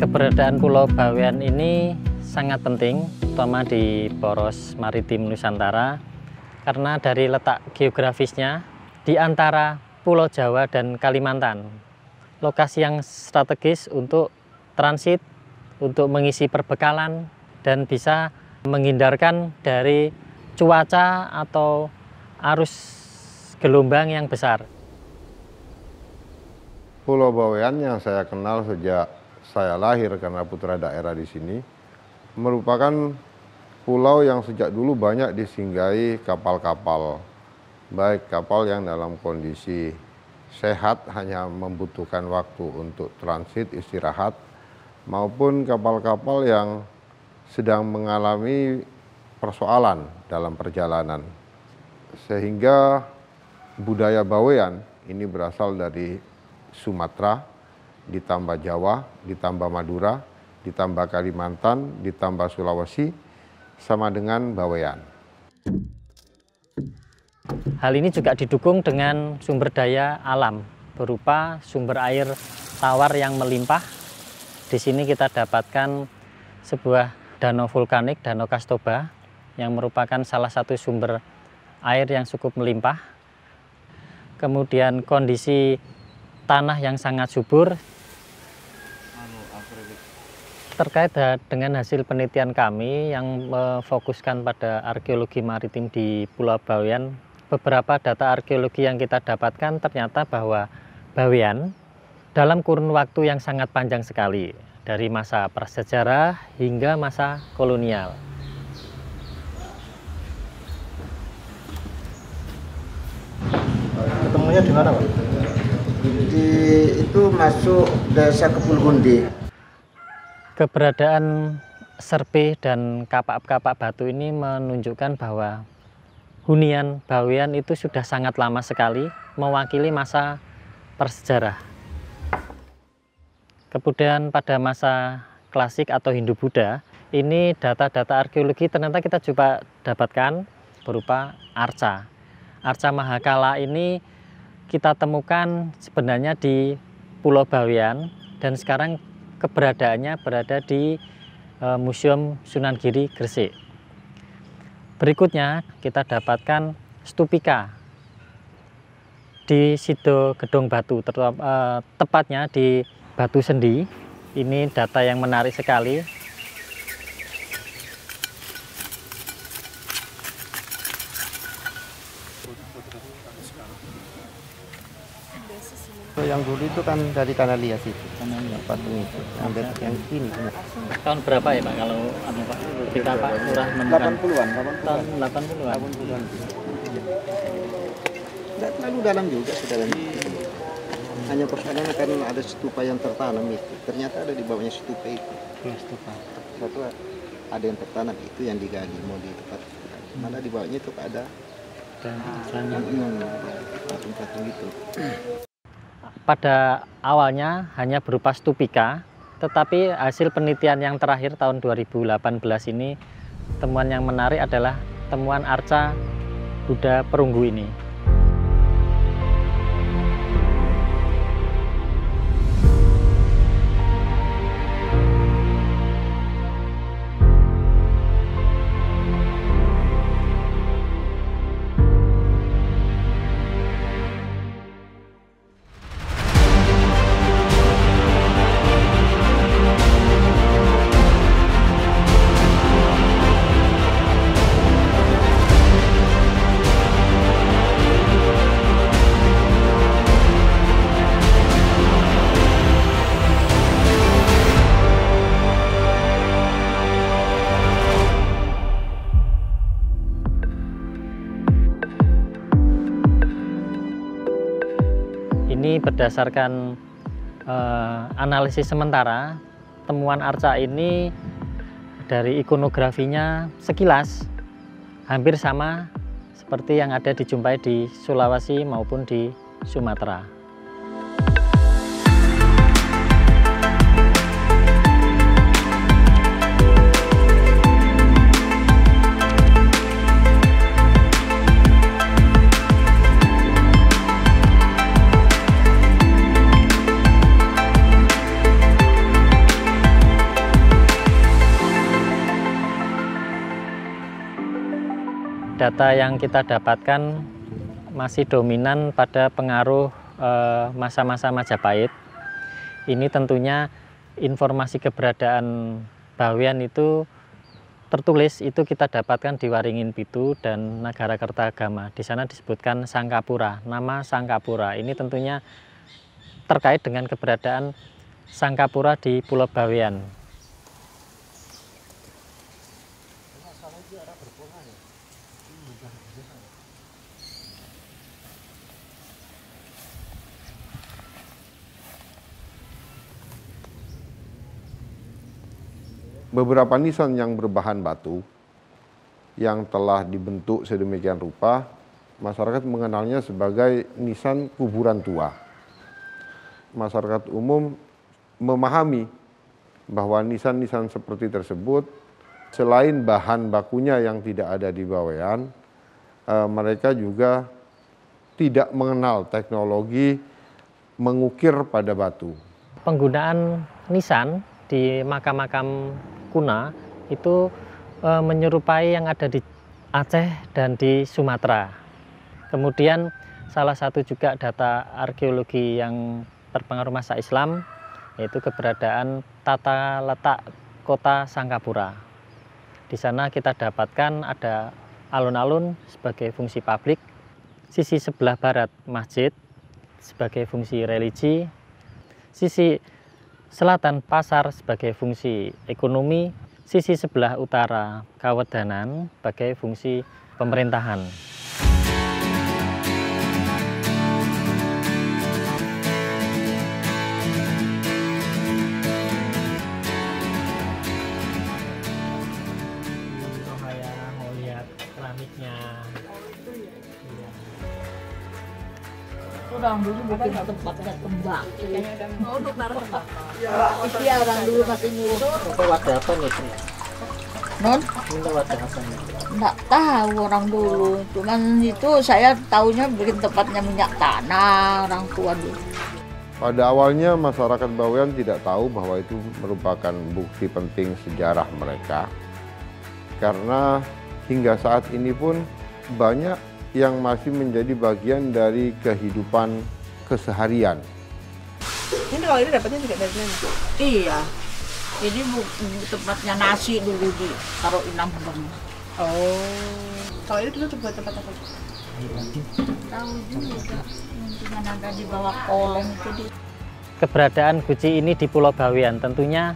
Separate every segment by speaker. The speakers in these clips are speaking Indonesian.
Speaker 1: Keberadaan Pulau Bawean ini sangat penting, terutama di poros maritim Nusantara, karena dari letak geografisnya di antara Pulau Jawa dan Kalimantan, lokasi yang strategis untuk transit, untuk mengisi perbekalan, dan bisa menghindarkan dari cuaca atau arus gelombang yang besar.
Speaker 2: Pulau Bawean yang saya kenal sejak saya lahir karena putra daerah di sini, merupakan pulau yang sejak dulu banyak disinggahi kapal-kapal, baik kapal yang dalam kondisi sehat hanya membutuhkan waktu untuk transit istirahat, maupun kapal-kapal yang sedang mengalami persoalan dalam perjalanan. Sehingga budaya Bawean ini berasal dari Sumatera, ditambah Jawa, ditambah Madura, ditambah Kalimantan, ditambah Sulawesi, sama dengan Bawean.
Speaker 1: Hal ini juga didukung dengan sumber daya alam, berupa sumber air tawar yang melimpah. Di sini kita dapatkan sebuah danau vulkanik, Danau Kastoba, yang merupakan salah satu sumber air yang cukup melimpah. Kemudian kondisi tanah yang sangat subur. Terkait dengan hasil penelitian kami yang memfokuskan pada arkeologi maritim di Pulau Bawean, beberapa data arkeologi yang kita dapatkan ternyata bahwa Bawean dalam kurun waktu yang sangat panjang sekali, dari masa prasejarah hingga masa kolonial.
Speaker 3: Ketemunya di mana, Pak? Itu masuk desa Kepulgundi.
Speaker 1: Keberadaan serpih dan kapak-kapak batu ini menunjukkan bahwa hunian Bawean itu sudah sangat lama sekali, mewakili masa prasejarah. Kemudian pada masa klasik atau Hindu-Buddha, ini data-data arkeologi ternyata kita coba dapatkan berupa arca. Arca Mahakala ini kita temukan sebenarnya di Pulau Bawean, dan sekarang keberadaannya berada di Museum Sunan Giri, Gresik. Berikutnya kita dapatkan stupika di Sido Gedong Batu, tepatnya di Batu Sendi. Ini data yang menarik sekali.
Speaker 3: Yang dulu itu kan dari Kanalias itu, patung itu, yang ini.
Speaker 1: Tahun berapa ya Pak kalau Pak kita Pak Lurah menemukan?
Speaker 3: 80-an,
Speaker 1: Tahun 80-an.
Speaker 3: Tidak terlalu dalam juga sudah. Hanya persoalannya kan ada stupa yang tertanam itu. Ternyata ada di bawahnya stupa itu.
Speaker 1: Stupa.
Speaker 3: Satu ada yang tertanam itu yang digali mau di tempat. Mana di bawahnya itu ada patung-patung itu.
Speaker 1: Pada awalnya hanya berupa stupika, tetapi hasil penelitian yang terakhir tahun 2018 ini, temuan yang menarik adalah temuan arca Buddha Perunggu ini. Ini berdasarkan analisis sementara, temuan arca ini dari ikonografinya sekilas hampir sama seperti yang ada dijumpai di Sulawesi maupun di Sumatera. data yang kita dapatkan masih dominan pada pengaruh masa-masa Majapahit. Ini tentunya informasi keberadaan Bawean itu tertulis itu kita dapatkan di Waringin Pitu dan Nagarakertagama. Di sana disebutkan Sangkapura, nama Sangkapura. Ini tentunya terkait dengan keberadaan Sangkapura di Pulau Bawean.
Speaker 2: Beberapa nisan yang berbahan batu yang telah dibentuk sedemikian rupa, masyarakat mengenalnya sebagai nisan kuburan tua. Masyarakat umum memahami bahwa nisan-nisan seperti tersebut, selain bahan bakunya yang tidak ada di Bawean, mereka juga tidak mengenal teknologi mengukir pada batu.
Speaker 1: Penggunaan nisan di makam-makam kuna itu menyerupai yang ada di Aceh dan di Sumatera. Kemudian salah satu juga data arkeologi yang terpengaruh masa Islam yaitu keberadaan tata letak kota Sangkapura. Di sana kita dapatkan ada alun-alun sebagai fungsi publik, sisi sebelah barat masjid sebagai fungsi religi, sisi selatan pasar sebagai fungsi ekonomi, sisi sebelah utara Kawedanan sebagai fungsi pemerintahan. Mau lihat keramiknya.
Speaker 4: Orang dulu bikin tempatnya tembak. Oh, untuk naruh tembak. Iya, orang dulu masih nyuruh.
Speaker 1: Itu wadah apa nih?
Speaker 4: Non?
Speaker 1: Itu wadah apa nih?
Speaker 4: Nggak tahu orang dulu. Cuman itu saya taunya bikin tempatnya minyak tanah orang tua dulu.
Speaker 2: Pada awalnya masyarakat Bawean tidak tahu bahwa itu merupakan bukti penting sejarah mereka. Karena hingga saat ini pun banyak yang masih menjadi bagian dari kehidupan keseharian.
Speaker 5: Ini kalau ini dapatnya juga dari mana?
Speaker 4: Iya. Ini tempatnya nasi dulu ditaruh inam bang.
Speaker 5: Oh. Kalau ini dulu buat tempat apa?
Speaker 4: Tahu juga. Mungkin ada di bawah kolong itu.
Speaker 1: Keberadaan guci ini di Pulau Bawean tentunya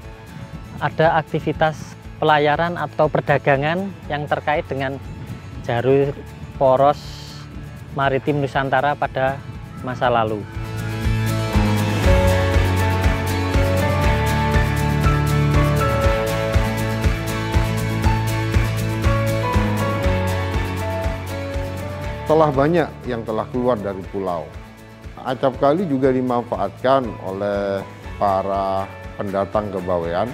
Speaker 1: ada aktivitas pelayaran atau perdagangan yang terkait dengan jalur poros maritim Nusantara pada masa lalu.
Speaker 2: Telah banyak yang telah keluar dari pulau. Acap kali juga dimanfaatkan oleh para pendatang ke Bawean.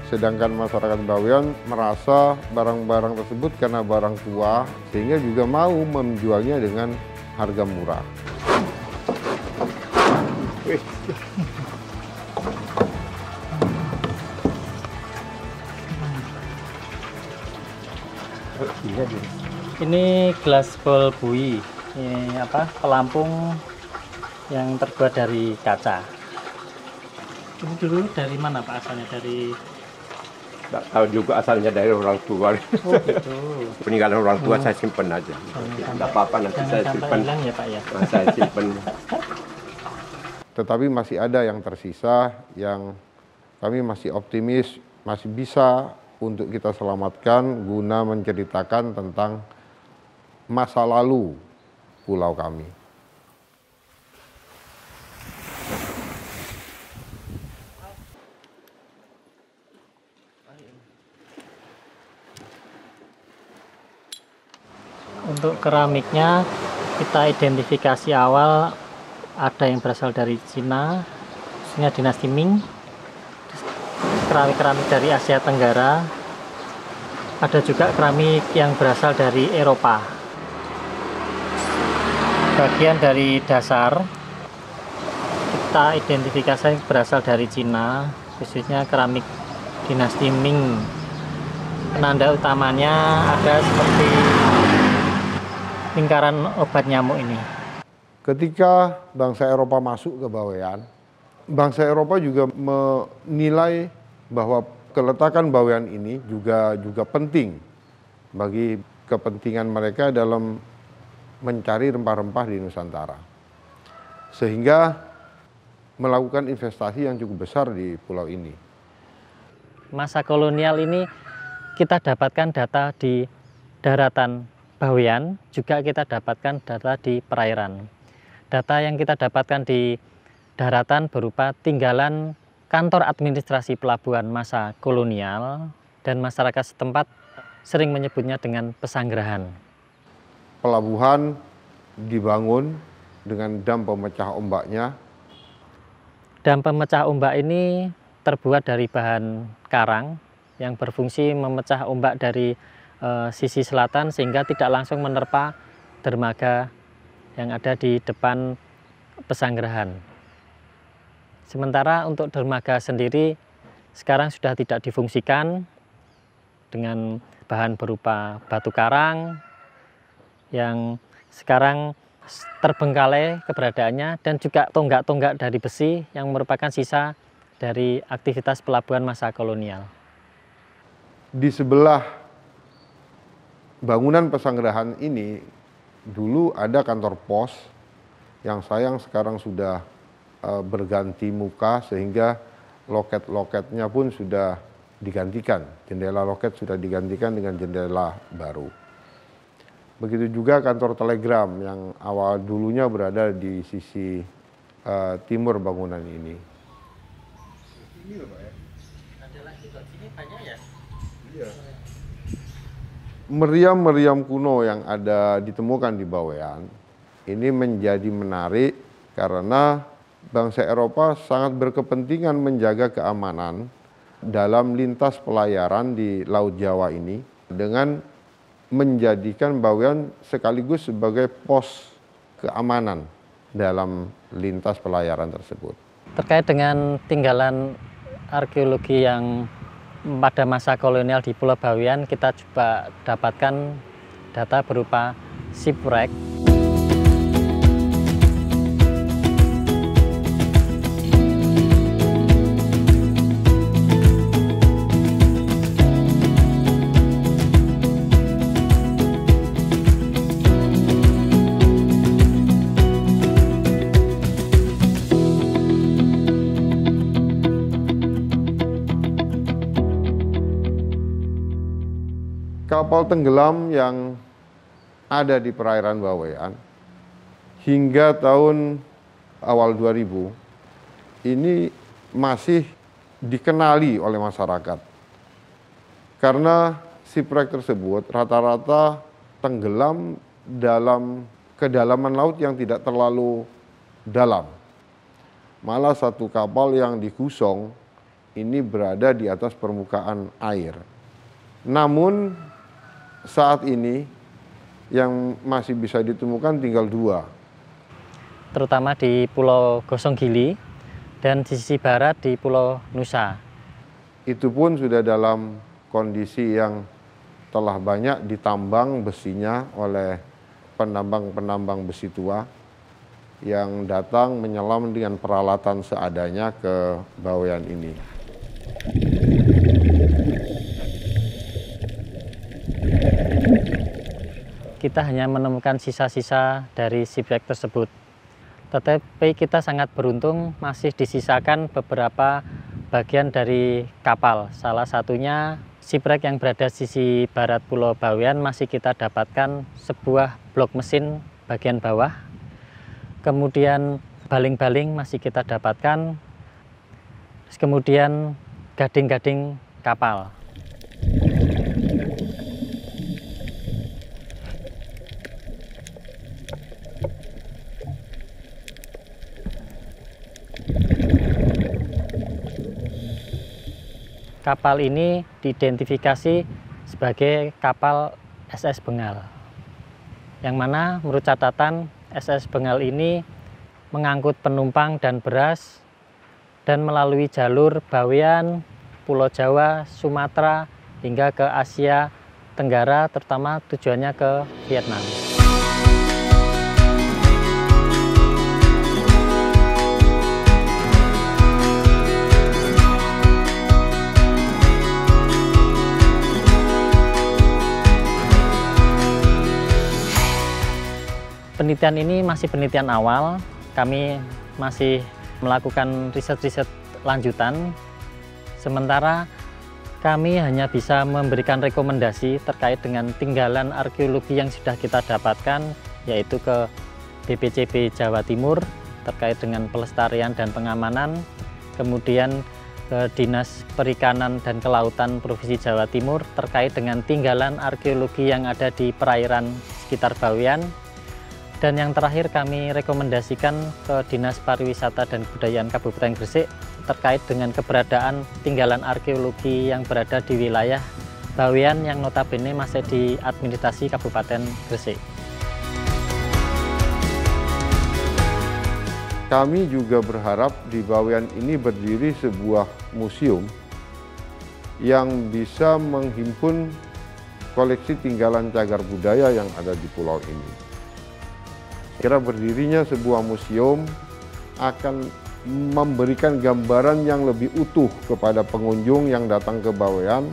Speaker 2: Sedangkan masyarakat Bawean merasa barang-barang tersebut karena barang tua, sehingga juga mau menjualnya dengan harga murah.
Speaker 1: Ini gelas bol bui, ini apa? Pelampung yang terbuat dari kaca. Ini dulu dari mana Pak asalnya? Dari
Speaker 6: Nggak tahu juga asalnya dari orang tua.
Speaker 1: oh gitu.
Speaker 6: Peninggalan orang tua saya simpen aja. Tidak apa-apa nanti
Speaker 1: Jangan
Speaker 6: saya
Speaker 1: sampai
Speaker 6: simpen.
Speaker 1: hilang ya Pak ya.
Speaker 6: Saya simpen.
Speaker 2: Tetapi masih ada yang tersisa yang kami masih optimis masih bisa untuk kita selamatkan guna menceritakan tentang masa lalu pulau kami.
Speaker 1: Untuk keramiknya kita identifikasi awal ada yang berasal dari Cina, khususnya dinasti Ming, keramik-keramik dari Asia Tenggara, ada juga keramik yang berasal dari Eropa. Bagian dari dasar kita identifikasi berasal dari Cina, khususnya keramik dinasti Ming. Penanda utamanya ada seperti lingkaran obat nyamuk ini?
Speaker 2: Ketika bangsa Eropa masuk ke Bawean, bangsa Eropa juga menilai bahwa keletakan Bawean ini juga penting bagi kepentingan mereka dalam mencari rempah-rempah di Nusantara. Sehingga melakukan investasi yang cukup besar di pulau ini.
Speaker 1: Masa kolonial ini kita dapatkan data di daratan Bawean, juga kita dapatkan data di perairan. Data yang kita dapatkan di daratan berupa tinggalan kantor administrasi pelabuhan masa kolonial, dan masyarakat setempat sering menyebutnya dengan pesanggerahan.
Speaker 2: Pelabuhan dibangun dengan dam pemecah ombaknya.
Speaker 1: Dam pemecah ombak ini terbuat dari bahan karang yang berfungsi memecah ombak dari sisi selatan sehingga tidak langsung menerpa dermaga yang ada di depan pesanggerahan. Sementara untuk dermaga sendiri sekarang sudah tidak difungsikan dengan bahan berupa batu karang yang sekarang terbengkalai keberadaannya, dan juga tonggak-tonggak dari besi yang merupakan sisa dari aktivitas pelabuhan masa kolonial.
Speaker 2: Di sebelah bangunan pesanggerahan ini dulu ada kantor pos yang sayang sekarang sudah berganti muka sehingga loket-loketnya pun sudah digantikan. Jendela loket sudah digantikan dengan jendela baru. Begitu juga kantor telegram yang awal dulunya berada di sisi timur bangunan ini. Ini loh Pak ya?
Speaker 1: Adalah di sini banyak ya?
Speaker 2: Iya. Meriam-meriam kuno yang ada ditemukan di Bawean ini menjadi menarik karena bangsa Eropa sangat berkepentingan menjaga keamanan dalam lintas pelayaran di Laut Jawa ini dengan menjadikan Bawean sekaligus sebagai pos keamanan dalam lintas pelayaran tersebut.
Speaker 1: Terkait dengan tinggalan arkeologi yang pada masa kolonial di Pulau Bawean, kita coba dapatkan data berupa shipwreck.
Speaker 2: Kapal tenggelam yang ada di perairan Bawean hingga tahun awal 2000 ini masih dikenali oleh masyarakat. Karena shipwreck tersebut rata-rata tenggelam dalam kedalaman laut yang tidak terlalu dalam. Malah satu kapal yang digusong ini berada di atas permukaan air. Namun saat ini yang masih bisa ditemukan tinggal 2.
Speaker 1: Terutama di Pulau Gosong Gili dan di sisi barat di Pulau Nusa.
Speaker 2: Itu pun sudah dalam kondisi yang telah banyak ditambang besinya oleh penambang-penambang besi tua yang datang menyelam dengan peralatan seadanya ke Bawean ini.
Speaker 1: Kita hanya menemukan sisa-sisa dari shipwreck tersebut. Tetapi kita sangat beruntung masih disisakan beberapa bagian dari kapal. Salah satunya shipwreck yang berada di sisi barat Pulau Bawean masih kita dapatkan sebuah blok mesin bagian bawah. Kemudian baling-baling masih kita dapatkan. Kemudian gading-gading kapal. Kapal ini diidentifikasi sebagai kapal SS Bengal, yang mana menurut catatan SS Bengal ini mengangkut penumpang dan beras dan melalui jalur Bawean, Pulau Jawa, Sumatera hingga ke Asia Tenggara, terutama tujuannya ke Vietnam. penelitian ini masih penelitian awal, kami masih melakukan riset-riset lanjutan, sementara kami hanya bisa memberikan rekomendasi terkait dengan tinggalan arkeologi yang sudah kita dapatkan, yaitu ke BPCB Jawa Timur terkait dengan pelestarian dan pengamanan, kemudian ke Dinas Perikanan dan Kelautan Provinsi Jawa Timur terkait dengan tinggalan arkeologi yang ada di perairan sekitar Bawean, dan yang terakhir kami rekomendasikan ke Dinas Pariwisata dan Kebudayaan Kabupaten Gresik terkait dengan keberadaan tinggalan arkeologi yang berada di wilayah Bawean yang notabene masih di administrasi Kabupaten Gresik.
Speaker 2: Kami juga berharap di Bawean ini berdiri sebuah museum yang bisa menghimpun koleksi tinggalan cagar budaya yang ada di pulau ini. Kira berdirinya sebuah museum akan memberikan gambaran yang lebih utuh kepada pengunjung yang datang ke Bawean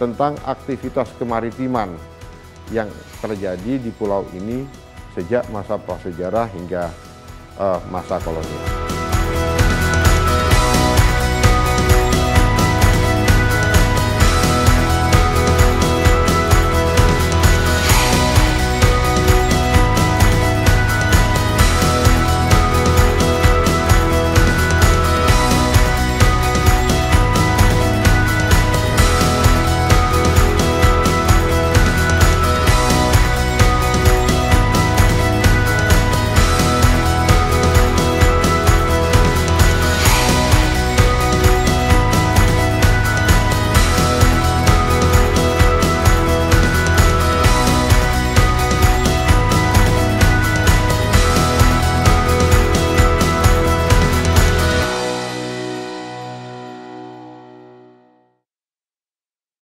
Speaker 2: tentang aktivitas kemaritiman yang terjadi di pulau ini sejak masa prasejarah hingga masa kolonial.